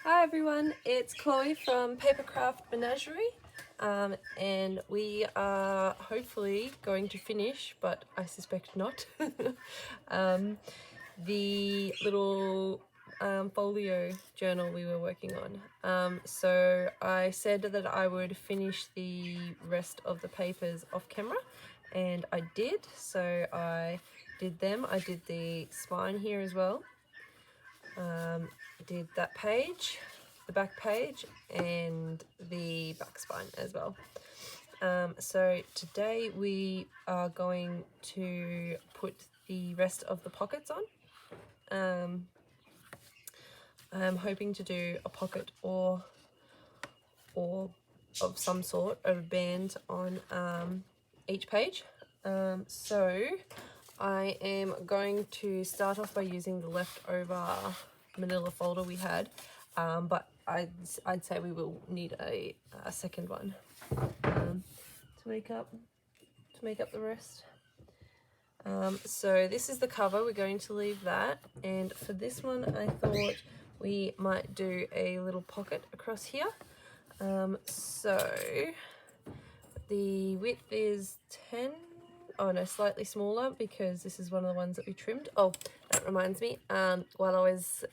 Hi everyone, it's Chloe from Papercraft Menagerie, and we are hopefully going to finish, but I suspect not, the little folio journal we were working on. So I said that I would finish the rest of the papers off camera, and I did. So I did them. I did the spine here as well. Did that page, the back page, and the back spine as well. So today we are going to put the rest of the pockets on. I'm hoping to do a pocket or of some sort of a band on each page. So I am going to start off by using the leftover manila folder we had, but I'd say we will need a second one to make up the rest. So this is the cover. We're going to leave that, and for this one I thought we might do a little pocket across here. So the width is 10. Oh no, slightly smaller, because this is one of the ones that we trimmed. Oh, that reminds me, while I was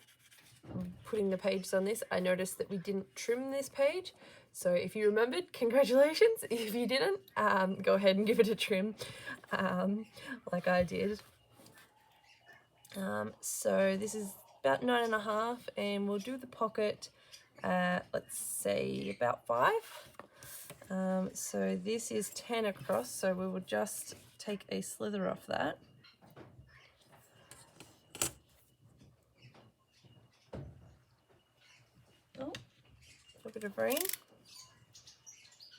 putting the pages on this, I noticed that we didn't trim this page. So if you remembered, congratulations. If you didn't, go ahead and give it a trim, like I did. So this is about 9.5, and we'll do the pocket, let's say about 5. So this is 10 across, so we will just take a slither off that. Oh, a bit of rain.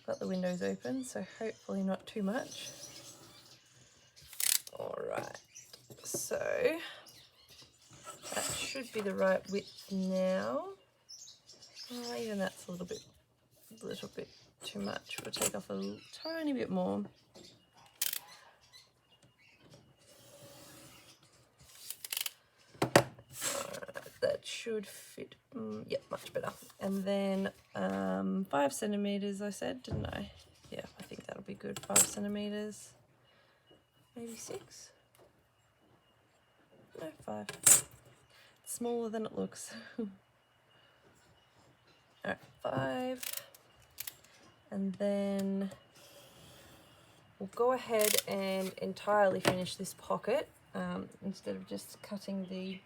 Got the windows open, so hopefully not too much. Alright, so that should be the right width now. Oh, even that's a little bit too much. We'll take off a tiny bit more. That should fit, yep, much better. And then 5 centimeters, I said, didn't I? Yeah, I think that'll be good. 5 centimeters, maybe 6. No, 5. It's smaller than it looks. Alright, 5. And then we'll go ahead and entirely finish this pocket, instead of just cutting the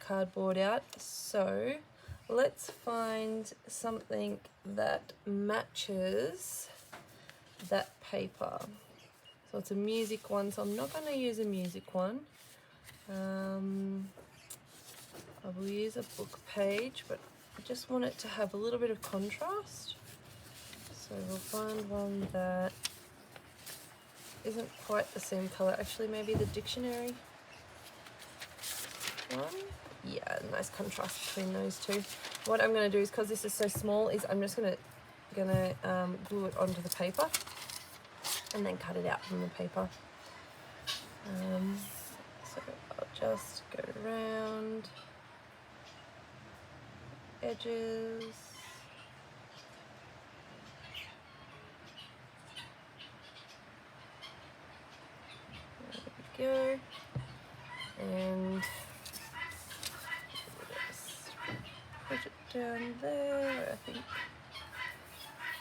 cardboard out. So let's find something that matches that paper. So it's a music one, so I'm not going to use a music one. I will use a book page, but I just want it to have a little bit of contrast. So we'll find one that isn't quite the same color. Actually, maybe the dictionary one. Yeah, nice contrast between those two. What I'm going to do is, because this is so small, is I'm just gonna glue it onto the paper and then cut it out from the paper. So I'll just go around edges. There we go. And just put it down there. I think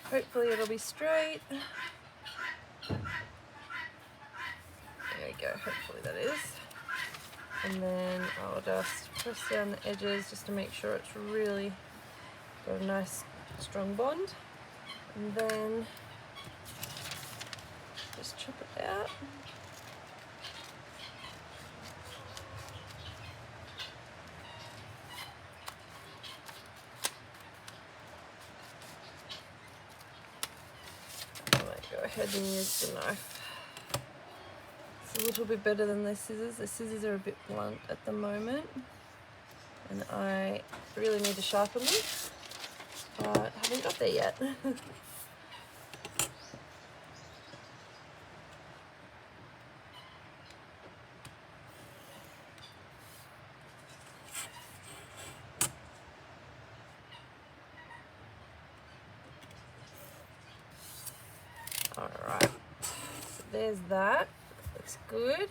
hopefully it'll be straight. There we go, hopefully that is. And then I'll just press down the edges just to make sure it's really got a nice strong bond. And then just chop it out. I might go ahead and use the knife. It's a little bit better than the scissors. The scissors are a bit blunt at the moment, and I really need to sharpen them, but haven't got there yet. there's that. Looks good.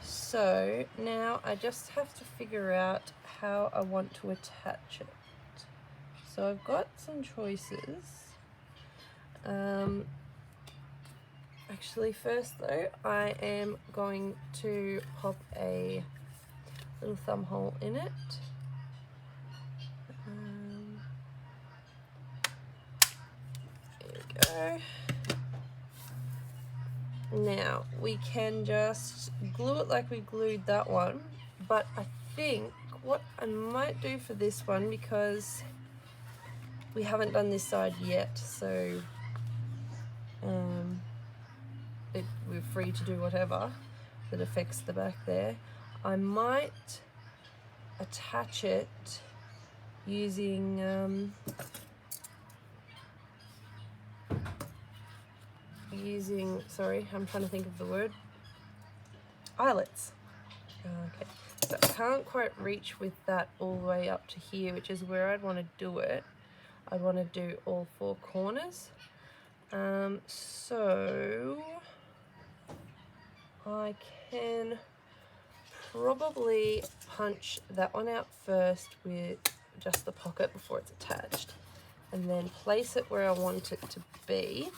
So now I just have to figure out how I want to attach it. So I've got some choices. Actually, first though, I am going to pop a little thumb hole in it. There we go. Now we can just glue it like we glued that one, but I think what I might do for this one, because we haven't done this side yet, so we're free to do whatever that affects the back there. I might attach it using sorry, I'm trying to think of the word, eyelets. Okay, so I can't quite reach with that all the way up to here, which is where I'd want to do it. I'd want to do all 4 corners. So I can probably punch that one out first with just the pocket before it's attached, and then place it where I want it to be,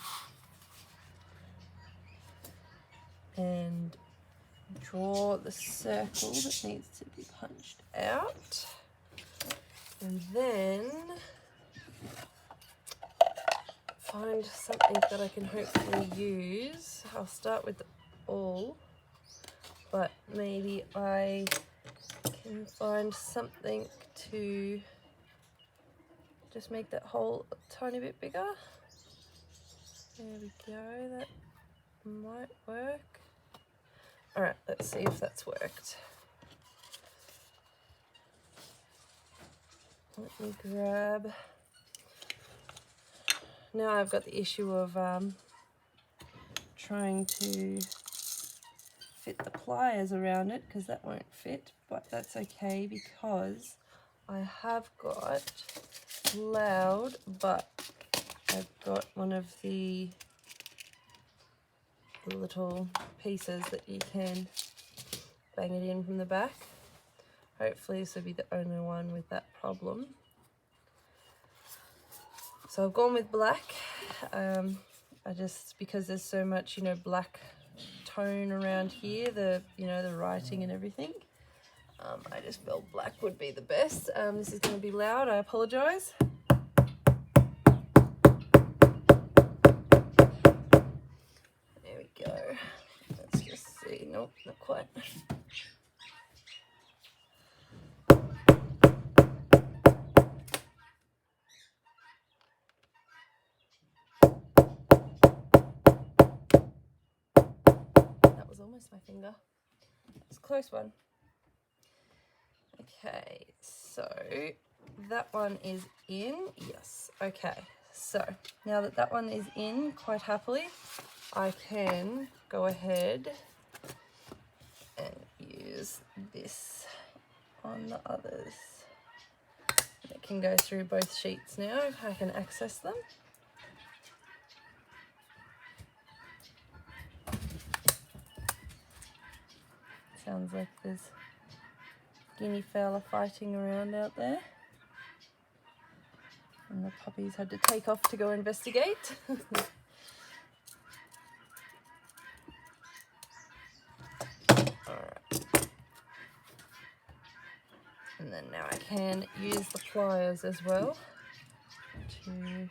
and draw the circle that needs to be punched out, and then find something that I can hopefully use. I'll start with the awl, but maybe I can find something to just make that hole a tiny bit bigger. There we go, that might work. All right, let's see if that's worked. Let me grab. Now I've got the issue of trying to fit the pliers around it, because that won't fit, but that's okay because I have got loud, but I've got one of the little pieces that you can bang it in from the back. Hopefully this will be the only one with that problem. So I've gone with black. I just, because there's so much, you know, black tone around here, the writing and everything, I just felt black would be the best. This is going to be loud, I apologize. There we go. Let's just see. Nope, not quite. That was almost my finger. It's a close one. Okay, so that one is in. Yes. Okay, so now that that one is in quite happily, I can go ahead and use this on the others. It can go through both sheets now if I can access them. Sounds like there's guinea fowl are fighting around out there, and the puppies had to take off to go investigate. Alright, and then now I can use the pliers as well to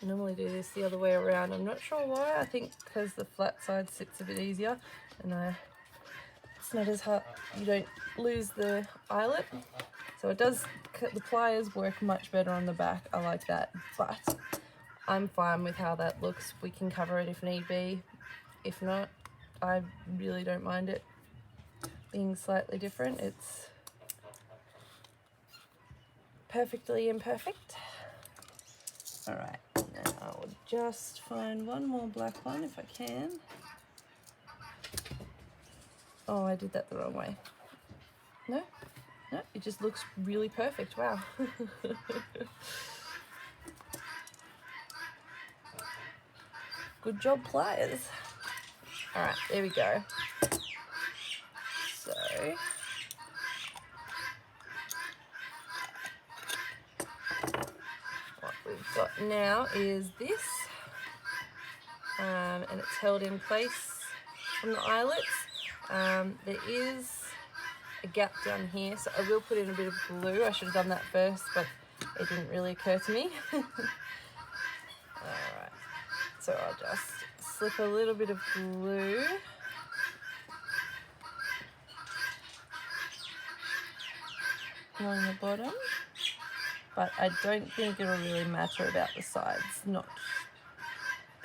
I normally do this the other way around. I'm not sure why. I think because the flat side sits a bit easier, and it's not as hard. You don't lose the eyelet, so it does. The pliers work much better on the back. I like that, but I'm fine with how that looks. We can cover it if need be. If not, I really don't mind it being slightly different. It's perfectly imperfect. All right, now I will just find one more black one if I can. Oh, I did that the wrong way. No, it just looks really perfect. Wow. Good job, pliers. All right, there we go. So what we've got now is this, and it's held in place from the eyelets. There is a gap down here, so I will put in a bit of glue. I should have done that first, but it didn't really occur to me. Alright, so I'll just slip a little bit of glue along the bottom, but I don't think it'll really matter about the sides not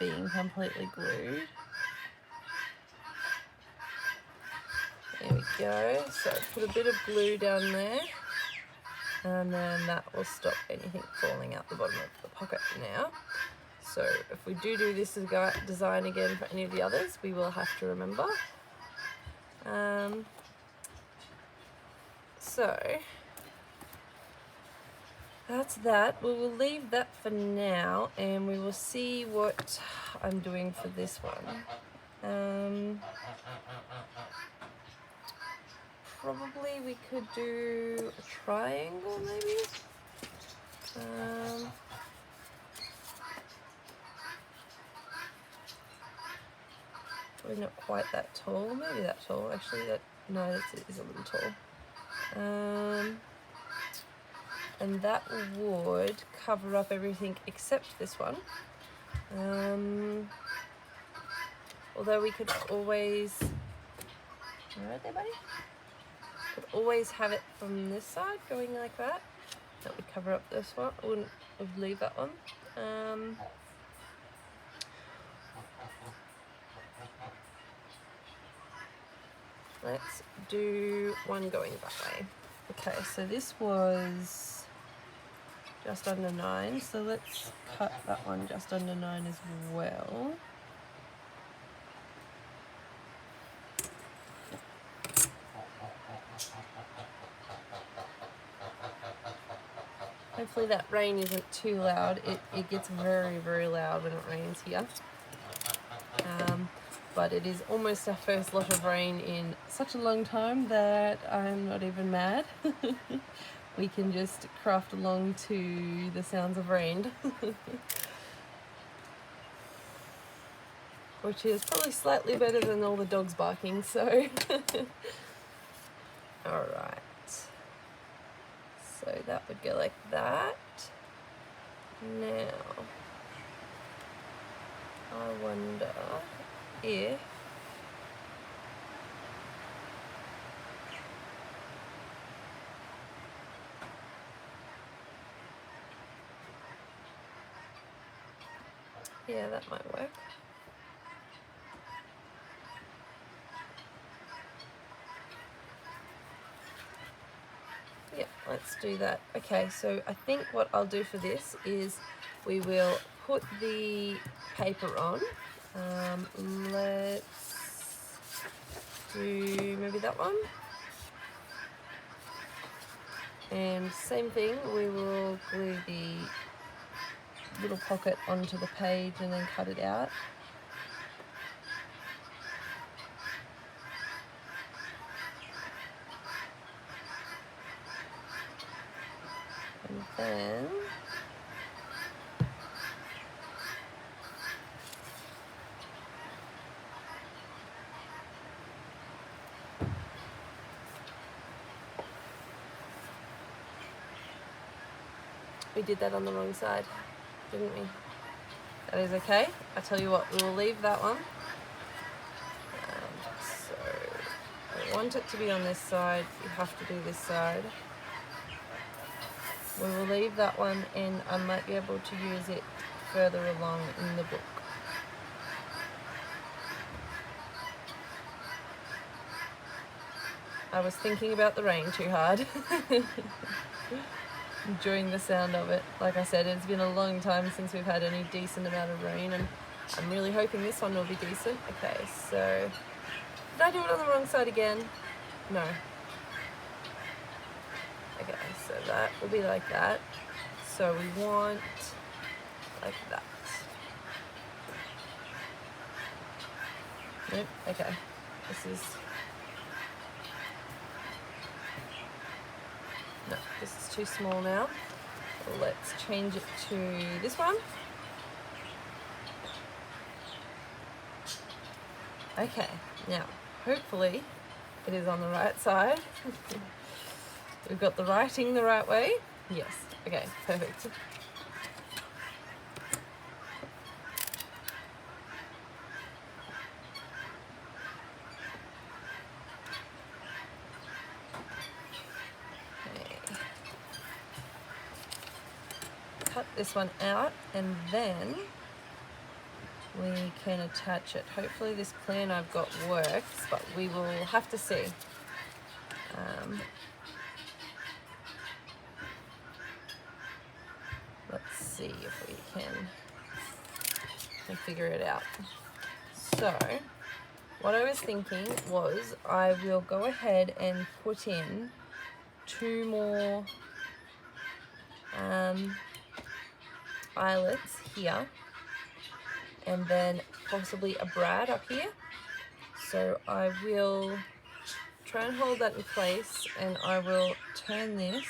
being completely glued. There we go. So put a bit of glue down there, and then that will stop anything falling out the bottom of the pocket now. So if we do this design again for any of the others, we will have to remember. So that's that. We will leave that for now, and we will see what I'm doing for this one. Probably we could do a triangle, maybe. Probably not quite that tall. Maybe that tall. Actually, no, that is a little tall. And that would cover up everything except this one. Although we could always, right there, buddy? Could always have it from this side going like that. That would cover up this one. I wouldn't leave that one. Let's do one going that way. Okay, so this was just under 9, so let's cut that one just under 9 as well. Hopefully that rain isn't too loud. It gets very, very loud when it rains here. But it is almost our first lot of rain in such a long time that I'm not even mad. We can just craft along to the sounds of rain. Which is probably slightly better than all the dogs barking, so. Alright. So that would go like that. Now, I wonder if yeah, that might work. Yeah, let's do that. Okay, so I think what I'll do for this is we will put the paper on. Let's do maybe that one. And same thing, we will glue the little pocket onto the page and then cut it out. And then we did that on the wrong side, didn't we? That is okay. I tell you what, we will leave that one. So I want it to be on this side. You have to do this side. We will leave that one, and I might be able to use it further along in the book. I was thinking about the rain too hard. Enjoying the sound of it. Like I said, it's been a long time since we've had any decent amount of rain, and I'm really hoping this one will be decent. Okay, so did I do it on the wrong side again? No. Okay, so that will be like that. So we want like that. Nope. Okay. This is too small now. Let's change it to this one. Okay, now hopefully it is on the right side. We've got the writing the right way. Yes, okay, perfect. Okay. Cut this one out and then we can attach it. Hopefully this plan I've got works, but we will have to see. Let's see if we can figure it out. So what I was thinking was I will go ahead and put in 2 more eyelets here, and then possibly a brad up here. So I will try and hold that in place, and I will turn this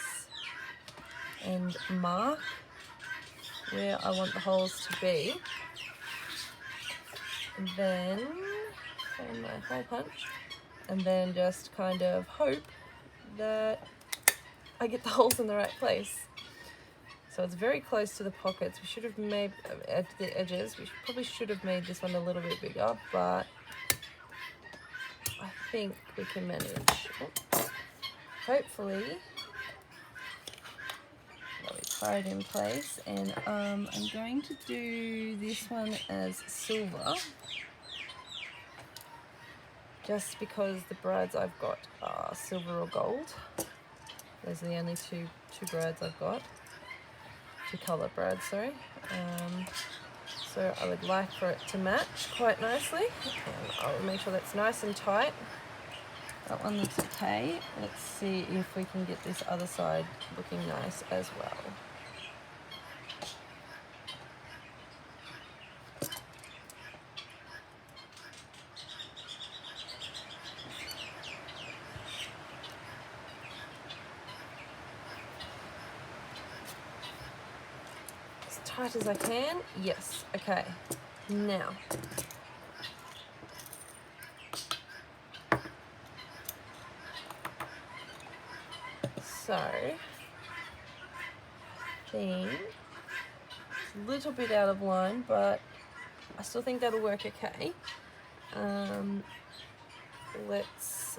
and mark where I want the holes to be, and then find my hole punch, and then just kind of hope that I get the holes in the right place. So it's very close to the pockets. We should have made, at the edges, probably should have made this one a little bit bigger, but I think we can manage. Hopefully, we tie it in place, and I'm going to do this one as silver, just because the brads I've got are silver or gold. Those are the only two brads I've got. 2 colour brads, sorry. So I would like for it to match quite nicely, and I'll make sure that's nice and tight. That one looks okay. Let's see if we can get this other side looking nice as well. As tight as I can. Yes, okay. Now, so I think it's a little bit out of line, but I still think that'll work okay. Let's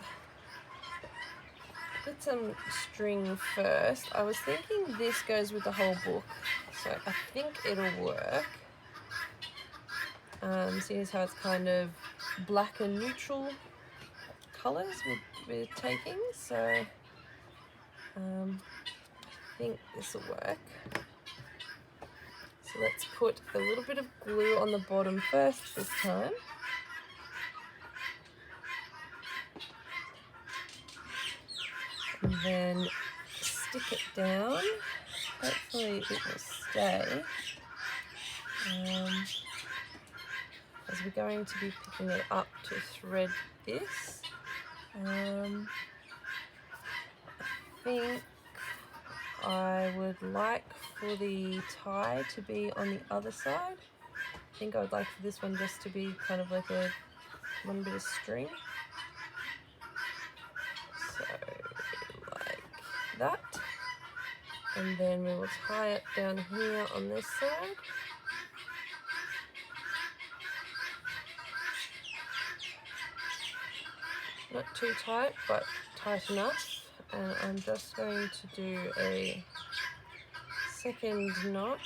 put some string first. I was thinking this goes with the whole book, so I think it'll work. Seeing as how it's kind of black and neutral colours we're taking, so I think this will work. So let's put a little bit of glue on the bottom first this time. And then stick it down. Hopefully it will stay. As we're going to be picking it up to thread this. I think I would like for the tie to be on the other side. I think I would like for this one just to be kind of like one bit of string. So like that. And then we will tie it down here on this side. Not too tight, but tight enough. And I'm just going to do a second knot.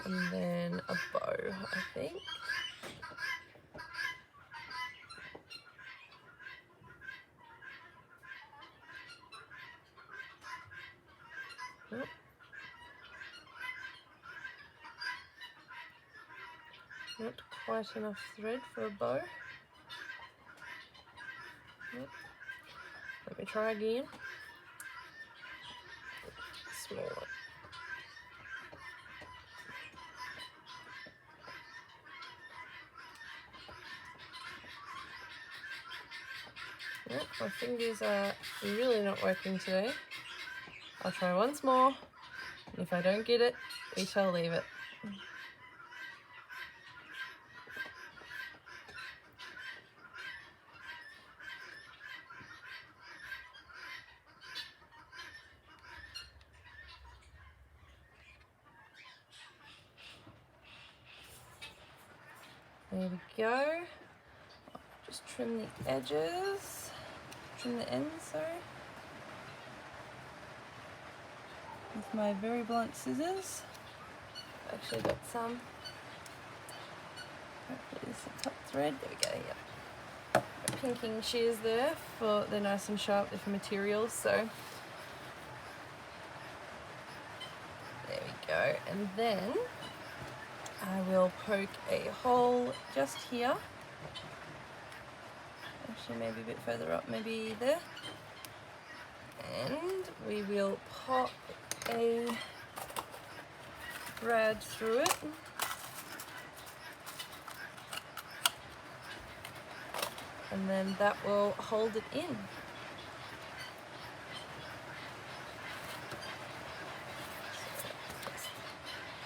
And then a bow, I think. Nope. Not quite enough thread for a bow. Nope. Let me try again. Smaller. Yeah, my fingers are really not working today. I'll try once more, and if I don't get it, we shall leave it. There we go. Just trim the edges, trim the ends, sorry, with my very blunt scissors. I've actually got some. Hopefully this will cut thread. There we go. Yep. Got pinking shears there for they're nice and sharp. They're for materials, so there we go. And then I will poke a hole just here. Actually, maybe a bit further up, maybe there. And we will pop a thread through it. And then that will hold it in.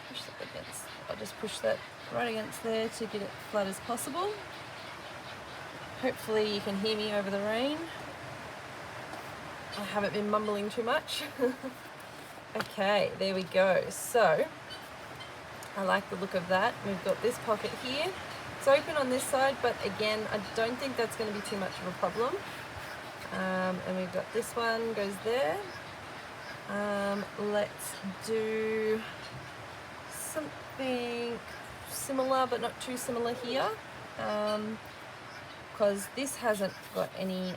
Push that against, I'll just push that right against there to get it flat as possible. Hopefully you can hear me over the rain. I haven't been mumbling too much. Okay, there we go. So, I like the look of that. We've got this pocket here. It's open on this side, but again, I don't think that's going to be too much of a problem. And we've got this one goes there. Let's do something similar, but not too similar here. Because this hasn't got any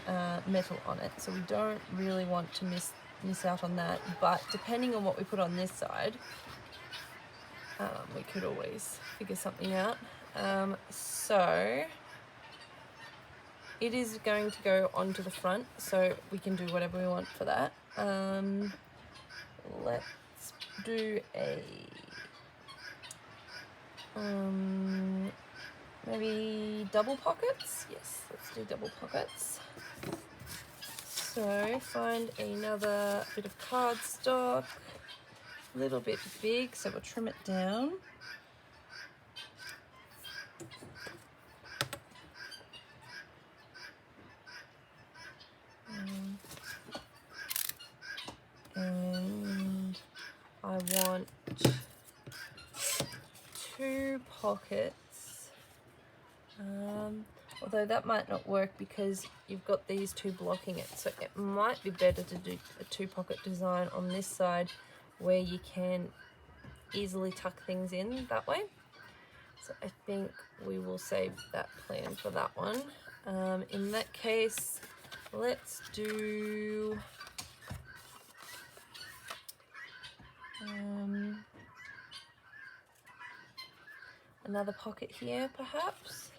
metal on it, so we don't really want to miss out on that. But depending on what we put on this side, we could always figure something out. So it is going to go onto the front, so we can do whatever we want for that. Let's do a maybe double pockets. Yes, let's do double pockets. So find another bit of cardstock, a little bit big, so we'll trim it down. And I want 2 pockets, although that might not work because you've got these 2 blocking it, so it might be better to do a 2-pocket design on this side where you can easily tuck things in that way. So I think we will save that plan for that one. In that case, let's do another pocket here, perhaps.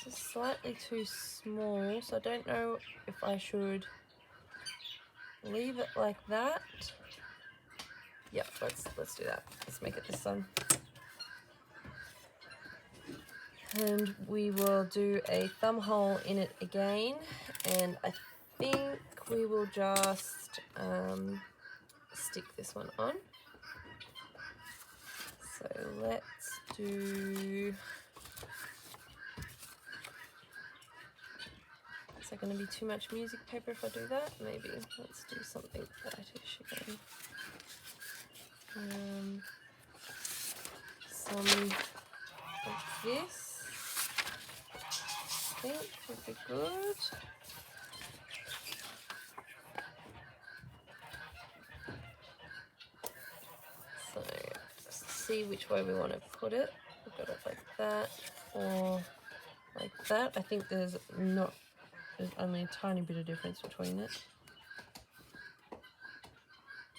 This is slightly too small, so I don't know if I should leave it like that. Yep, let's do that. Let's make it this one. And we will do a thumb hole in it again, and I think we will just stick this one on. So let's do, is that going to be too much music paper if I do that? Maybe. Let's do something lightish again. Some like this, I think would be good. So just see which way we want to put it. We've got it like that or like that. I think there's only a tiny bit of difference between it.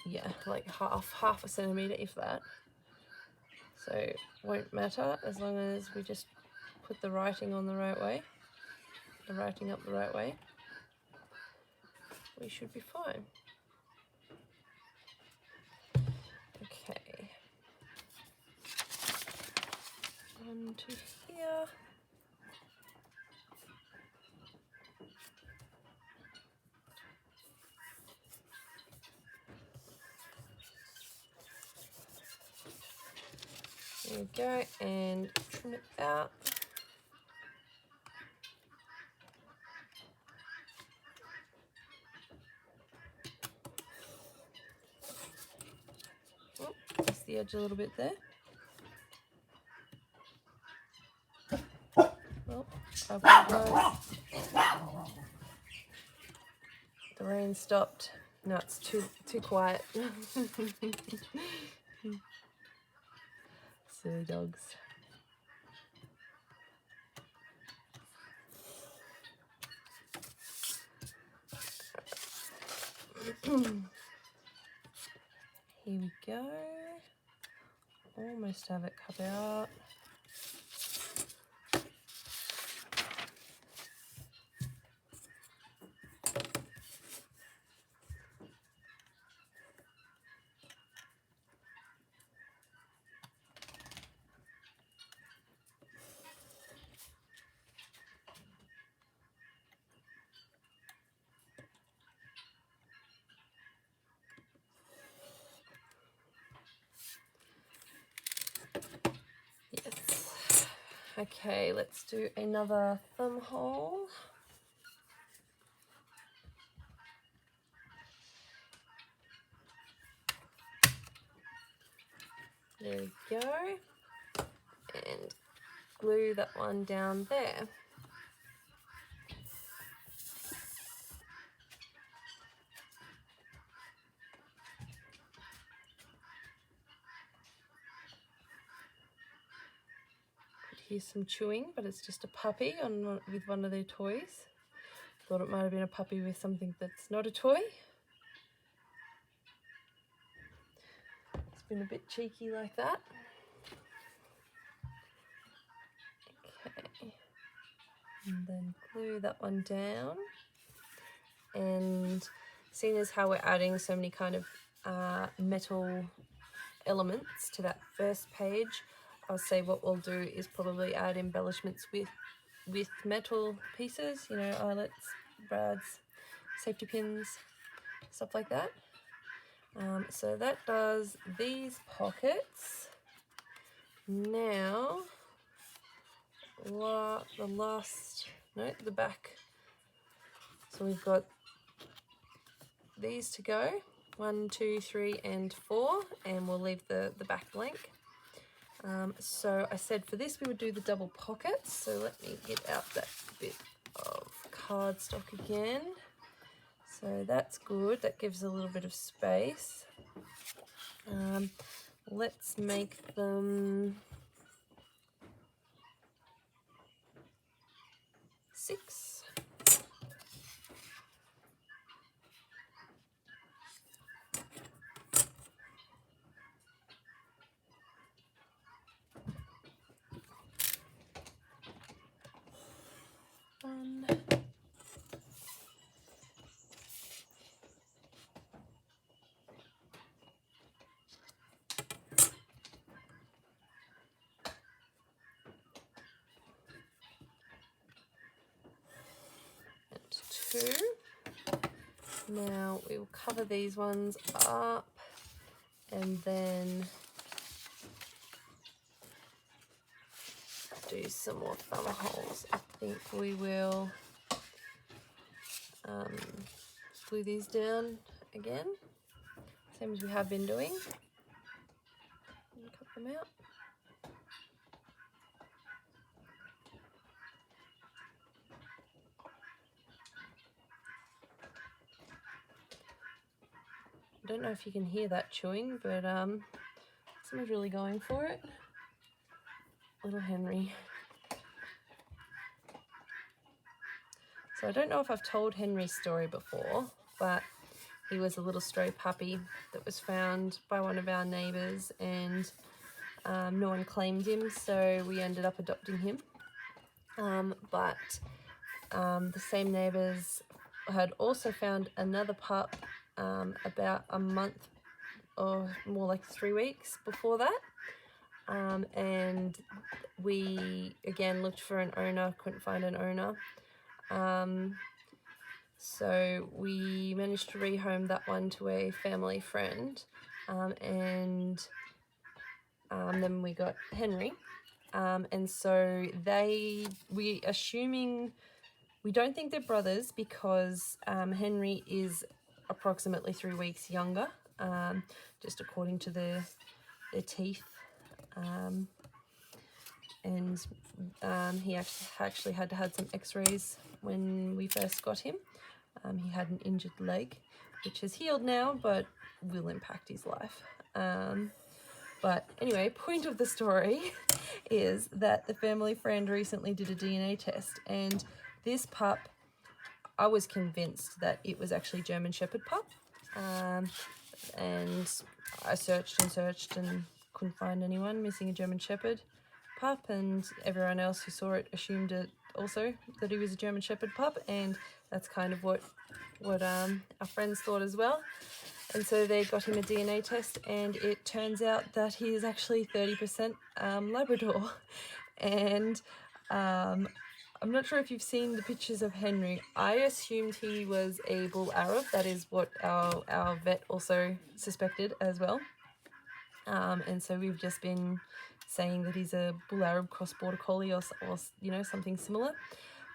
Yeah, like half a centimetre if that. So it won't matter as long as we just put the writing on the right way, the writing up the right way. We should be fine. Okay. On to here. There we go, and trim it out. Oh, press the edge a little bit there. Oh, I apologize. The rain stopped. No, it's too quiet. Silly dogs. Here we go. Almost have it cut out. Yes. Okay, let's do another thumb hole. There we go. And glue that one down there. Here's some chewing, but it's just a puppy with one of their toys. Thought it might have been a puppy with something that's not a toy. It's been a bit cheeky like that. Okay, and then glue that one down. And seeing as how we're adding so many kind of metal elements to that first page, I'll say what we'll do is probably add embellishments with metal pieces, you know, eyelets, brads, safety pins, stuff like that. So that does these pockets. Now, the back. So we've got these to go, 1, 2, 3, and 4, and we'll leave the back blank. So I said for this we would do the double pockets, so let me get out that bit of cardstock again. So that's good, that gives a little bit of space. Let's make them 6. One. And 2. Now we will cover these ones up and then do some more thumb holes. I think we will glue these down again, same as we have been doing, and cut them out. I don't know if you can hear that chewing, but someone's really going for it. Little Henry. So I don't know if I've told Henry's story before, but he was a little stray puppy that was found by one of our neighbours, and no one claimed him, so we ended up adopting him. But the same neighbours had also found another pup about a month or more, like 3 weeks before that. And we again looked for an owner, couldn't find an owner. So we managed to rehome that one to a family friend, and Then we got Henry. And so we don't think they're brothers because Henry is approximately 3 weeks younger, just according to their teeth. And he actually had to have some x-rays when we first got him. He had an injured leg, which has healed now, but will impact his life. But anyway, point of the story is that the family friend recently did a DNA test, and this pup, I was convinced that it was actually German Shepherd pup. And I searched and couldn't find anyone missing a German Shepherd pup, and everyone else who saw it assumed it also that he was a German Shepherd pup, and that's kind of what our friends thought as well. And so they got him a DNA test, and it turns out that he is actually 30% Labrador. And I'm not sure if you've seen the pictures of Henry. I assumed he was a bull Arab. That is what our vet also suspected as well. And so we've just been saying that he's a bull Arab cross border collie or something similar.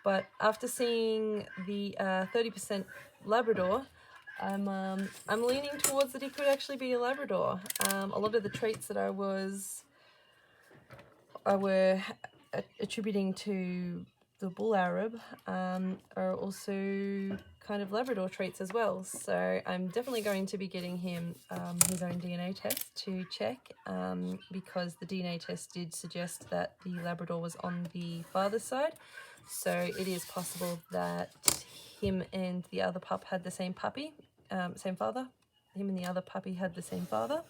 But after seeing the 30% Labrador, I'm leaning towards that he could actually be a Labrador. A lot of the traits that I were attributing to the bull Arab are also kind of Labrador traits as well. So I'm definitely going to be getting him his own DNA test to check, because the DNA test did suggest that the Labrador was on the father's side. So it is possible that him and the other pup had the same puppy, same father. Him and the other puppy had the same father.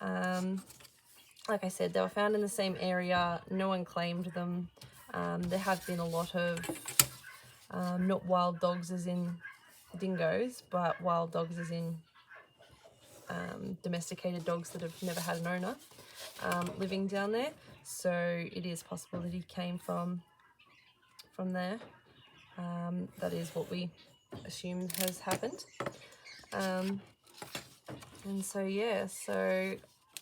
Like I said, they were found in the same area. No one claimed them. There have been a lot of, not wild dogs as in dingoes, but wild dogs as in domesticated dogs that have never had an owner living down there. So it is possible that he came from there. That is what we assume has happened. And so yeah, so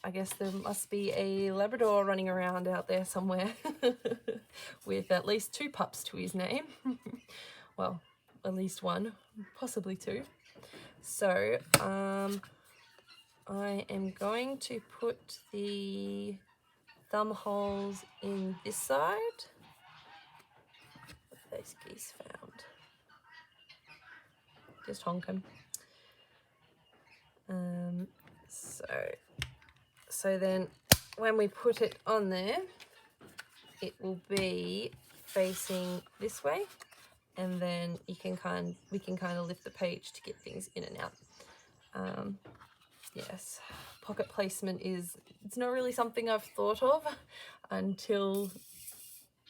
I guess there must be a Labrador running around out there somewhere with at least 2 pups to his name. Well, at least 1, possibly 2. So I am going to put the thumb holes in this side. What those geese found. Just honk 'em. So then when we put it on there, it will be facing this way, and then we can kind of lift the page to get things in and out. Yes, pocket placement it's not really something I've thought of until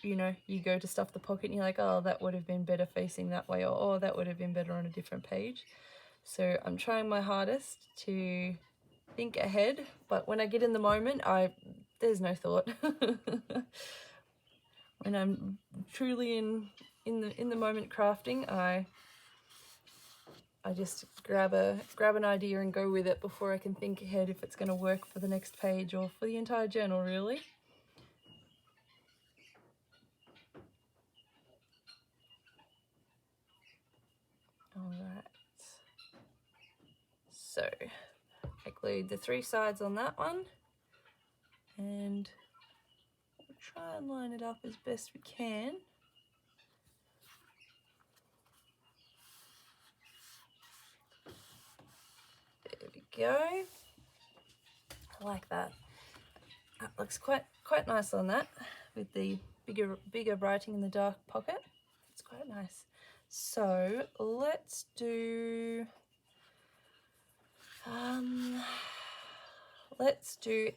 you go to stuff the pocket and you're like, oh, that would have been better facing that way, or oh, that would have been better on a different page. So I'm trying my hardest to think ahead, but when I get in the moment, there's no thought. When I'm truly in the moment crafting, I just grab an idea and go with it before I can think ahead if it's going to work for the next page or for the entire journal, really. Alright, so I glued the 3 sides on that one, and we'll try and line it up as best we can. There we go. I like that. That looks quite nice on that, with the bigger writing in the dark pocket. It's quite nice. So let's do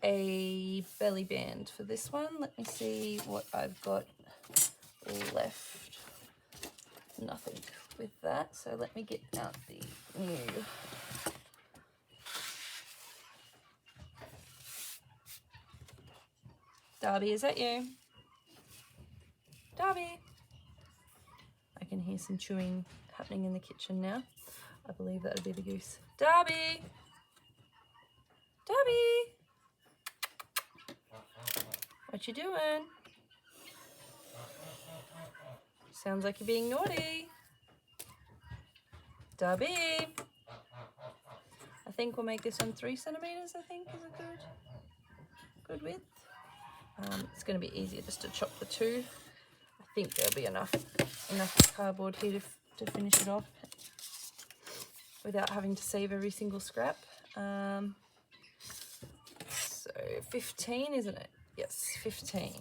a belly band for this one. Let me see what I've got left. Nothing with that, so let me get out the new Darby. Is that you? Darby! I can hear some chewing happening in the kitchen now. I believe that would be the goose. Darby! Darby! What you doing? Sounds like you're being naughty. Dubby. I think we'll make this one 3 centimeters, I think is a good width. It's going to be easier just to chop the two. I think there'll be enough cardboard here to finish it off without having to save every single scrap. So 15, isn't it? Yes, 15.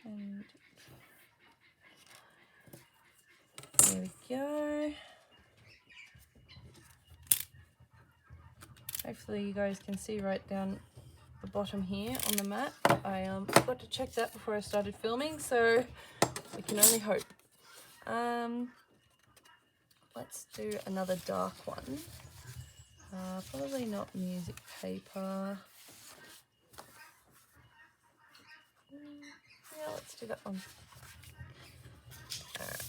And there we go. Hopefully you guys can see right down the bottom here on the mat. I forgot to check that before I started filming, so we can only hope. Let's do another dark one. Probably not music paper. Yeah, let's do that one. Alright.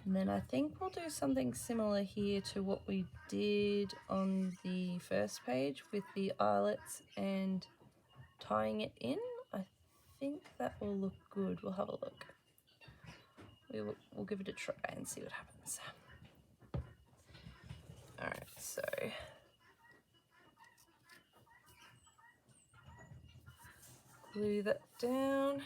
And then I think we'll do something similar here to what we did on the first page with the eyelets and tying it in. I think that will look good. We'll have a look. We'll give it a try and see what happens. Alright, so glue that down.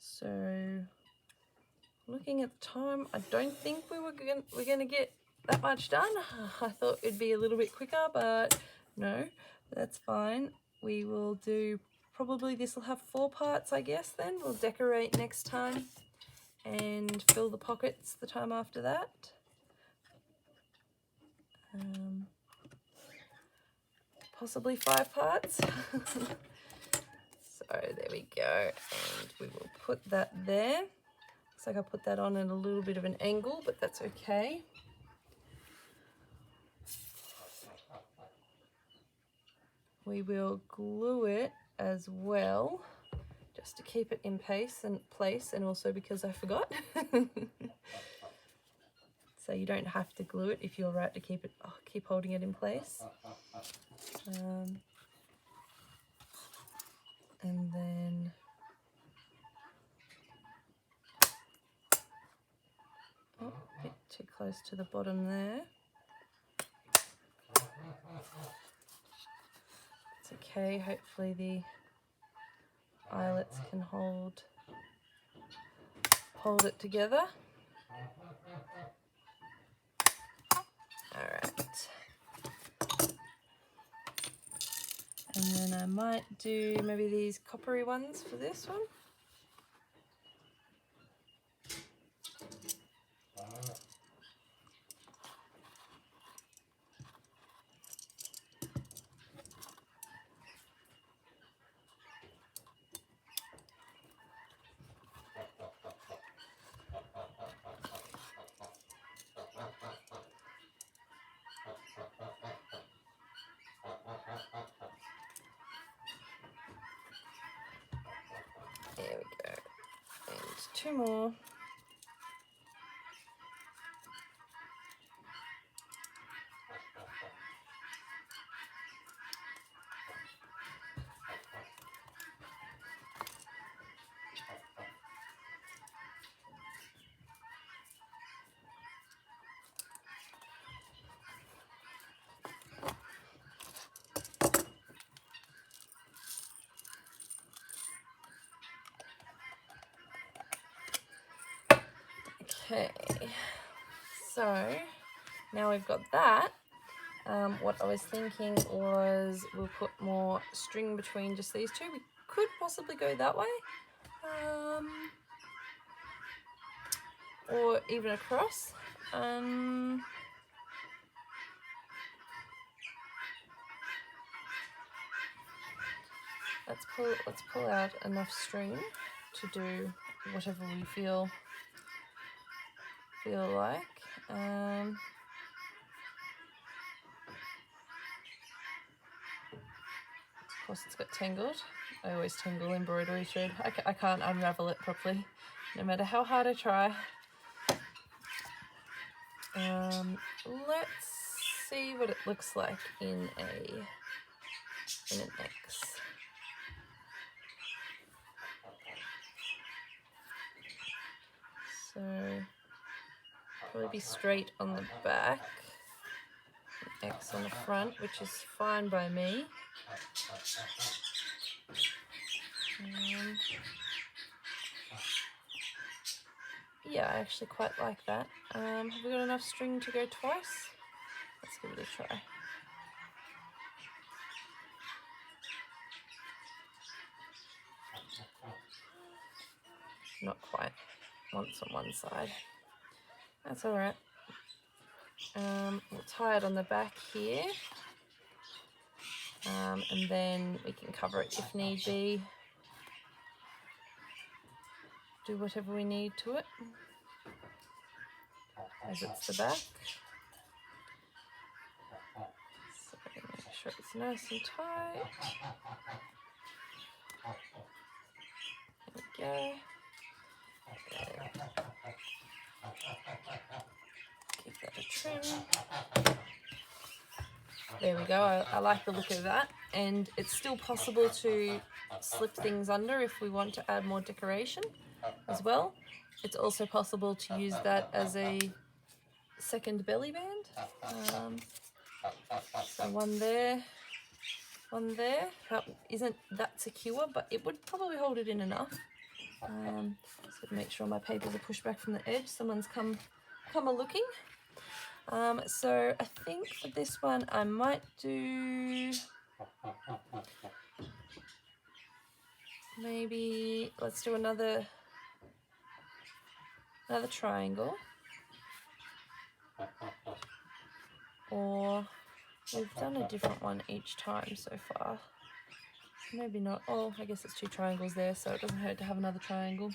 So looking at the time, I don't think we're gonna get that much done. I thought it'd be a little bit quicker, but no, that's fine. We will do, probably this will have 4 parts, I guess. Then we'll decorate next time and fill the pockets the time after that. Possibly 5 parts. So there we go, and we will put that there. Looks like I put that on at a little bit of an angle, but that's okay. We will glue it as well, just to keep it in place, and also because I forgot. So you don't have to glue it if you're right to keep holding it in place. And then a bit too close to the bottom there. It's okay, hopefully the eyelets can hold it together. Alright. And then I might do maybe these coppery ones for this one. There we go. And 2 more. Okay, so now we've got that. What I was thinking was we'll put more string between just these two. We could possibly go that way, or even across. let's pull out enough string to do whatever we feel like. Of course it's got tangled. I always tangle embroidery thread. I can't unravel it properly, no matter how hard I try. Let's see what it looks like in an X. So probably be straight on the back, an X on the front, which is fine by me. Yeah, I actually quite like that. Have we got enough string to go twice? Let's give it a try. Not quite. Once on one side. That's all right. We'll tie it on the back here. And then we can cover it if need be. Do whatever we need to it, as it's the back. So make sure it's nice and tight. There we go. Give that a trim. There we go. I like the look of that, and it's still possible to slip things under if we want to add more decoration as well. It's also possible to use that as a second belly band. So one there. That isn't that secure, but it would probably hold it in enough. So make sure my papers are pushed back from the edge. Someone's come a looking. So I think for this one I might do maybe, let's do another triangle, or we've done a different one each time so far. Maybe not. Oh, I guess it's 2 triangles there, so it doesn't hurt to have another triangle.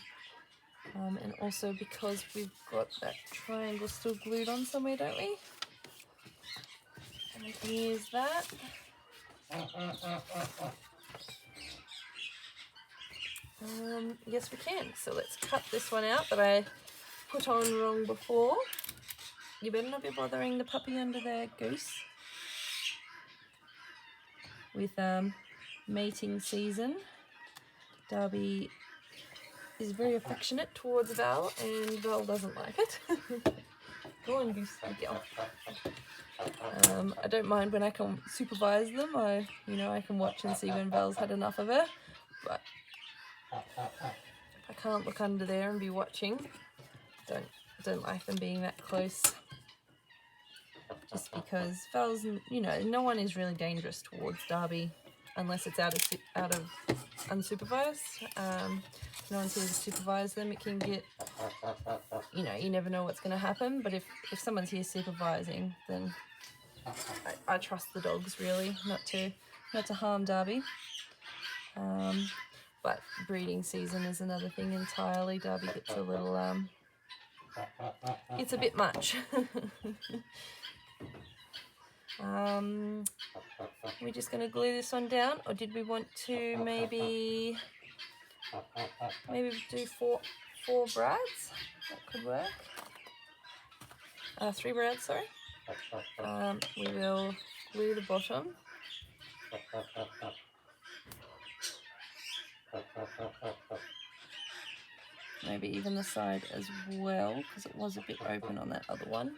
And also because we've got that triangle still glued on somewhere, don't we? And we can use that. Yes, we can. So let's cut this one out that I put on wrong before. You better not be bothering the puppy under there, Goose. With mating season, Darby is very affectionate towards Val, and Val doesn't like it. Go on, Goose, good girl. I don't mind when I can supervise them. I can watch and see when Val's had enough of her, but I can't look under there and be watching. Don't like them being that close. Just because Val's, no one is really dangerous towards Darby unless it's out of unsupervised. No one's here to supervise them. It can get, you never know what's going to happen. But if someone's here supervising, then I trust the dogs really not to harm Darby. But breeding season is another thing entirely. Darby gets a little it's a bit much. We're just going to glue this one down, or did we want to maybe do four brads? That could work. 3 brads, sorry. We will glue the bottom. Maybe even the side as well, because it was a bit open on that other one.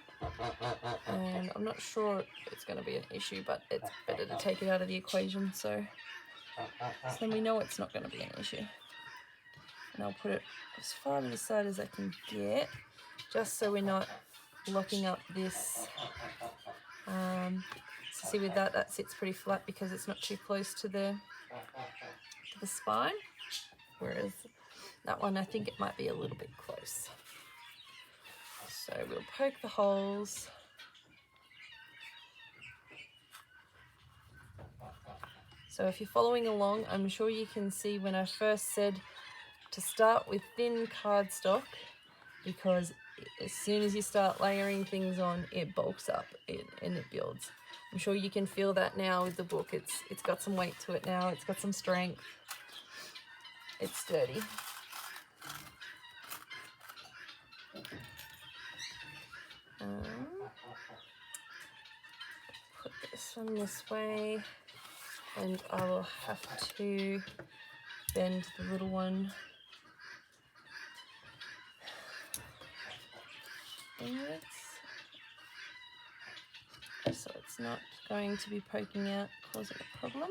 And I'm not sure it's going to be an issue, but it's better to take it out of the equation, so then we know it's not going to be an issue. And I'll put it as far to the side as I can get, just so we're not locking up this. So see, with that sits pretty flat because it's not too close to the spine, whereas that one, I think it might be a little bit close. So we'll poke the holes. So if you're following along, I'm sure you can see when I first said to start with thin cardstock, because as soon as you start layering things on, it bulks up and it builds. I'm sure you can feel that now with the book. It's got some weight to it now. It's got some strength. It's sturdy. Put this one this way, and I will have to bend the little one inwards, so it's not going to be poking out, causing a problem.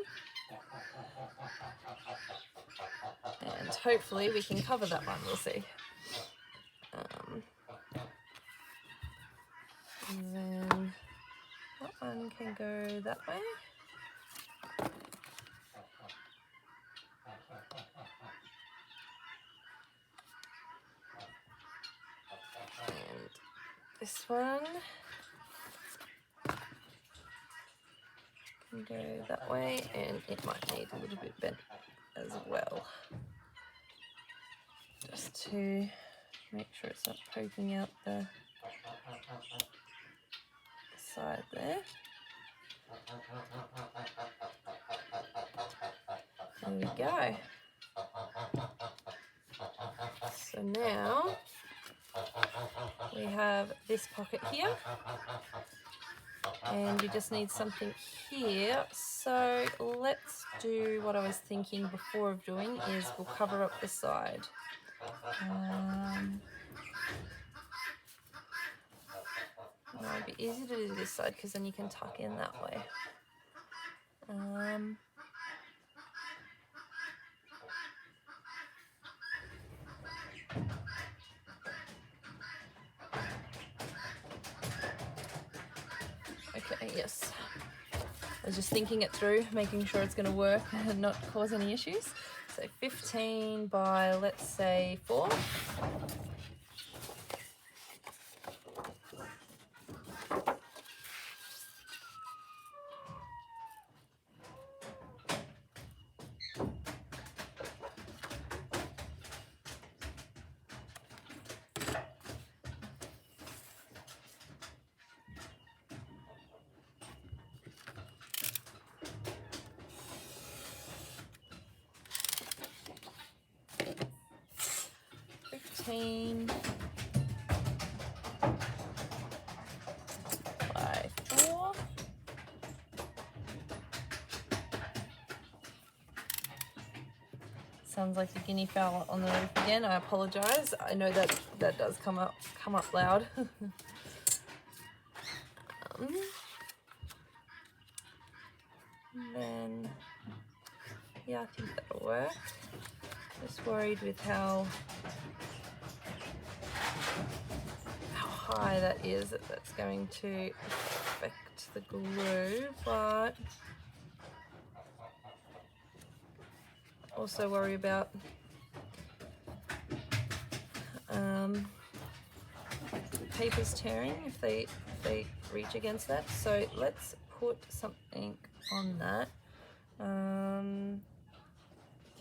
And hopefully we can cover that one, we'll see. And then that one can go that way. And this one can go that way, and it might need a little bit bent as well, just to make sure it's not poking out the side there. There we go. So now we have this pocket here, and we just need something here. So let's do what I was thinking before of doing, is we'll cover up the side. No, it'd be easy to do this side because then you can tuck in that way. Okay, yes. I was just thinking it through, making sure it's going to work and not cause any issues. So 15 by, let's say, 4. By 4. Sounds like the guinea fowl on the roof again. I apologise. I know that does come up loud. Then yeah, I think that'll work. Just worried with how high that is, that's going to affect the glue, but also worry about papers tearing if they reach against that. So let's put something on that.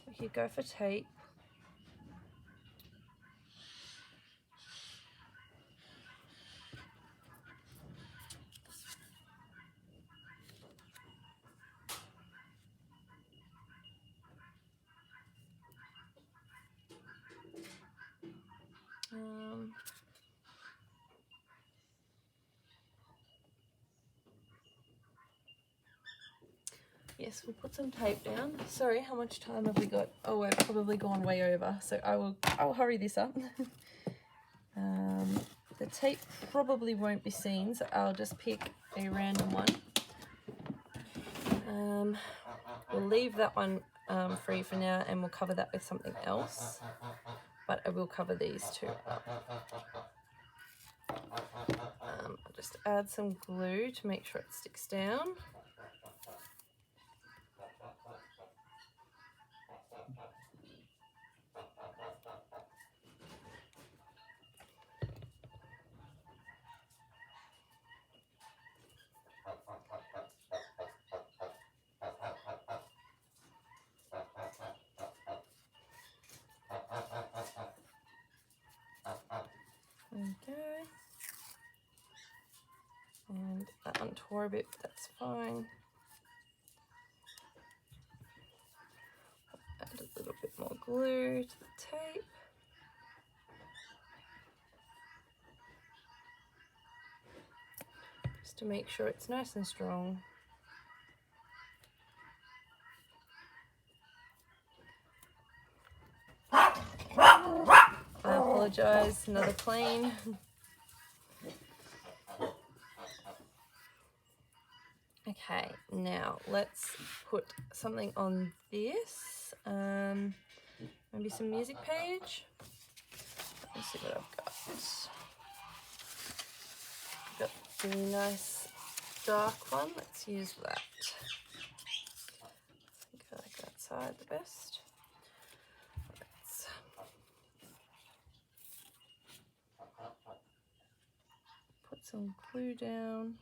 We could go for tape. Yes, we'll put some tape down. Sorry, how much time have we got? Oh, we've probably gone way over, so I will hurry this up. The tape probably won't be seen, so I'll just pick a random one. We'll leave that one free for now, and we'll cover that with something else, but I will cover these two up. I'll just add some glue to make sure it sticks down. tore a bit, but that's fine. Add a little bit more glue to the tape. Just to make sure it's nice and strong. I apologise, another plane. Okay, now let's put something on this. Maybe some music page. Let me see what I've got. I've got the nice dark one. Let's use that. I think I like that side the best. Let's put some glue down.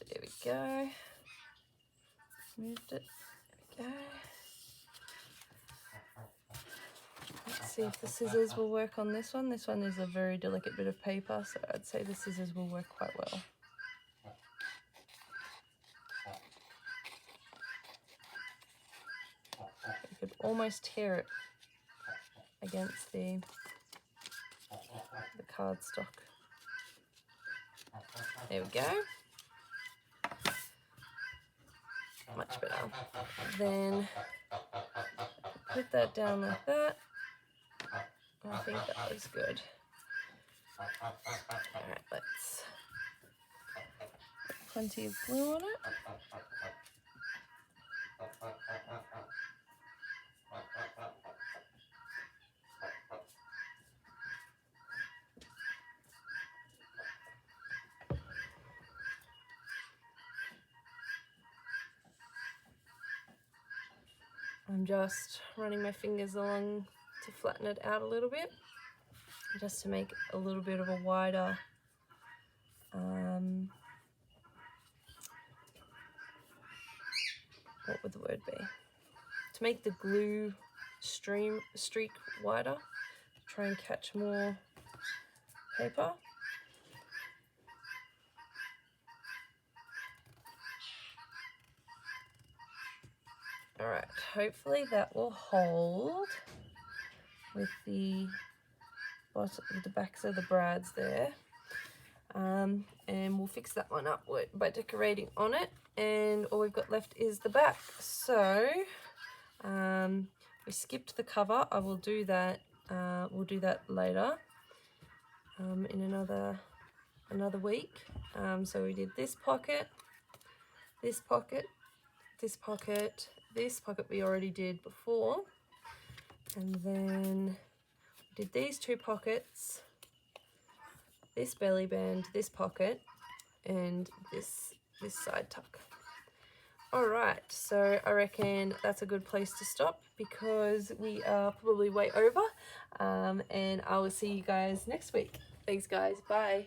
There we go. Moved it. There we go. Let's see if the scissors will work on this one. This one is a very delicate bit of paper, so I'd say the scissors will work quite well. You could almost tear it against the cardstock. There we go. Much better. Then put that down like that. I think that looks good. Alright, let's put plenty of glue on it. I'm just running my fingers along to flatten it out a little bit, just to make a little bit of a wider what would the word be? To make the glue streak wider, try and catch more paper. Alright, hopefully that will hold with the backs of the brads there. And we'll fix that one up by decorating on it, and all we've got left is the back. So we skipped the cover. I will do that. We'll do that later in another week. So we did this pocket, this pocket, this pocket, this pocket we already did before, and then we did these two pockets, this belly band, this pocket, and this side tuck. Alright, so I reckon that's a good place to stop because we are probably way over, and I will see you guys next week. Thanks guys, bye.